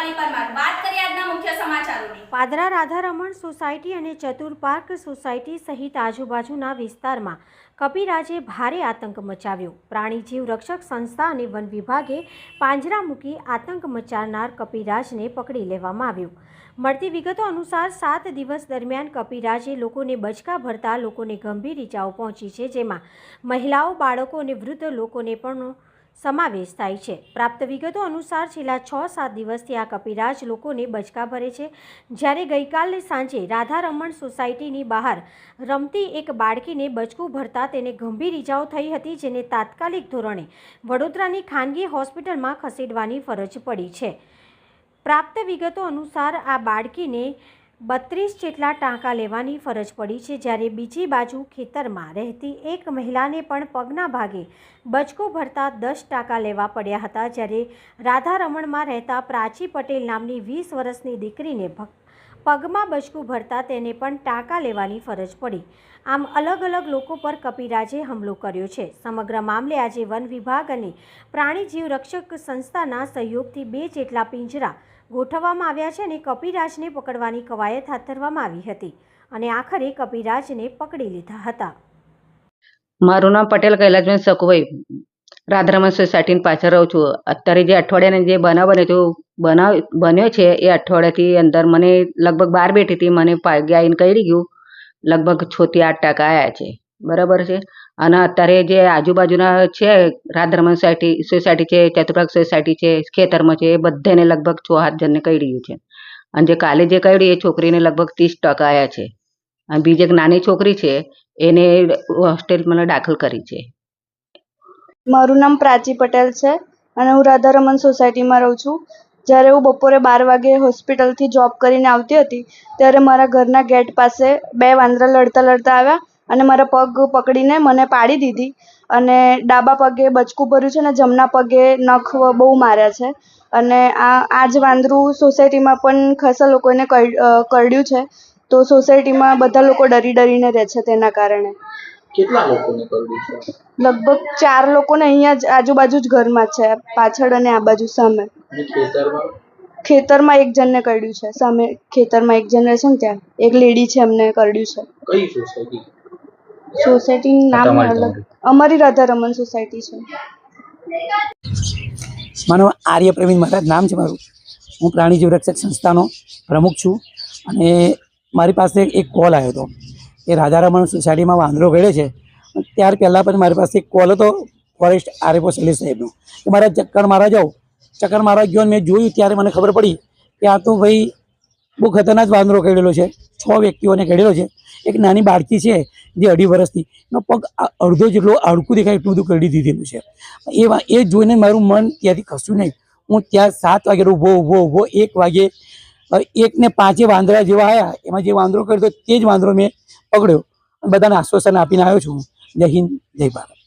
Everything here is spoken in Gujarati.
રૂપાલી પરમાર વાત કરીએ આજના મુખ્ય સમાચારોની। પાદરા રાધારમણ સોસાયટી અને ચતુર પાર્ક સોસાયટી સહિત આજુબાજુના વિસ્તારમાં કપિરાજે ભારે આતંક મચાવ્યો। પ્રાણીજીવ રક્ષક સંસ્થા અને વન વિભાગે પાંજરા મૂકી આતંક મચાવનાર કપિરાજને પકડી લેવામાં આવ્યો। મળતી વિગતો અનુસાર 7 દિવસ દરમિયાન કપિરાજે લોકોને બચકા ભરતા લોકોને ગંભીર ઇજાઓ પહોંચી છે, જેમાં મહિલાઓ, બાળકો અને વૃદ્ધ લોકોને પણ સમાવેશ થાય છે। પ્રાપ્ત વિગતો અનુસાર છેલ્લા 6-7 દિવસથી આ કપિરાજ લોકોને બચકા ભરે છે, જ્યારે ગઈકાલે સાંજે રાધારમણ સોસાયટીની બહાર રમતી એક બાળકીને બચકું ભરતા તેને ગંભીર ઇજાઓ થઈ હતી, જેને તાત્કાલિક ધોરણે વડોદરાની ખાનગી હોસ્પિટલમાં ખસેડવાની ફરજ પડી છે। પ્રાપ્ત વિગતો અનુસાર આ બાળકીને 32 જેટલા ટાંકા લેવાની ફરજ પડી છે, જ્યારે બીજી બાજુ ખેતરમાં રહેતી એક મહિલાને પણ પગના ભાગે બચકું ભરતા 10 ટાંકા લેવા પડ્યા હતા, જ્યારે રાધારમણમાં રહેતા પ્રાચી પટેલ નામની 20 વર્ષની દીકરીને પગમાં બચકું ભરતા તેને પણ ટાંકા લેવાની ફરજ પડી। આમ અલગ અલગ લોકો પર કપિરાજે હુમલો કર્યો છે। સમગ્ર મામલે આજે વન વિભાગ અને પ્રાણીજીવ રક્ષક સંસ્થાના સહયોગથી 2 જેટલા પિંજરા ગોઠવવામાં આવ્યા છે અને કપિરાજને પકડવાની કવાયત હાથ ધરવામાં આવી હતી અને આખરે કપિરાજને પકડી લીધા હતા। મારું નામ પટેલ કૈલાસબેન સકુભાઈ, રાધારમણ સોસાયટીની પાછળ રહું છું। અત્યારે જે અઠવાડિયાને જે બન્યો છે એ અઠવાડિયાથી અંદર મને લગભગ 12 બેઠી હતી, મને પાગ્યા આવીને કરી ગયું, લગભગ 6 થી 8 ટકા આવ્યા છે, બરાબર છે। અને અત્યારે જે આજુબાજુના છે રાધારમણ સોસાયટી છે, ચતુર્પાર્ક સોસાયટી છે, ખેતરમાં છે, એ બધાને લગભગ 6-7 જણને કરી રહ્યું છે। અને જે કાલે જે કર્યું એ છોકરીને લગભગ 30 ટકા આવ્યા છે, અને બીજી એક નાની છોકરી છે એને હોસ્ટેલમાં દાખલ કરી છે। મારું નામ પ્રાચી પટેલ છે અને હું રાધારમણ સોસાયટીમાં રહું છું। જ્યારે હું બપોરે 12 વાગે હોસ્પિટલથી જોબ કરીને આવતી હતી ત્યારે મારા ઘરના ગેટ પાસે 2 વાંદરા લડતા આવ્યા અને મારા પગ પકડીને મને પાડી દીધી અને ડાબા પગે બચકું ભર્યું છે અને જમણા પગે નખ બહુ માર્યા છે। અને આ જ વાંદરું સોસાયટીમાં પણ ખાસા લોકોને કરડ્યું છે, તો સોસાયટીમાં બધા લોકો ડરીને રહે છે તેના કારણે। કેટલા લોકોને કરડ્યું છે? લગભગ 4 લોકોને અહીંયા જ આજુબાજુ જ ઘરમાં છે, પાછળ અને આ બાજુ સામે। ખેતરમાં? ખેતરમાં એક જણને કરડ્યું છે, સામે ખેતરમાં એક જણ રહે છે ને ત્યાં એક લેડી છે, એમને કરડ્યું છે। કઈ સોસાયટી? સોસાયટીનું નામ અલગ, અમારી રાધારમણ સોસાયટી છે। મારું આર્ય પ્રવીણ મહારાજ નામ છે મારું। હું પ્રાણીજીવ રક્ષક સંસ્થાનો પ્રમુખ છું અને મારી પાસે એક કોલ આવ્યો હતો કે રાધારમણ સોસાયટીમાં વાંદરો ગળ્યો છે। ત્યાર પહેલાં પણ મારી પાસે એક કોલ હતો ફોરેસ્ટ આરએફઓ શૈલેષ સાહેબનો કે મારા ચક્કર મારવા ગયો, મેં જોયું ત્યારે મને ખબર પડી કે આ તો ભાઈ બહુ ખતરનાક વાંદરો કરડેલો છે। 6 વ્યક્તિઓને કરડેલો છે। એક નાની બાળકી છે જે 2.5 વર્ષની, એનો પગ અડધો જેટલો હાડકું દેખાય એટલું બધું કરડી દીધેલું છે। એ જોઈને મારું મન ત્યાંથી ખસ્યું નહીં। હું ત્યાં 7 વાગે ઊભો 1 વાગે 1:05 વાંદરા જેવા આવ્યા, એમાં જે વાંદરો કરતો તે જ વાંદરો મેં પકડ્યો અને બધાને આશ્વાસન આપીને આવ્યો છું। જય હિન્દ, જય ભારત।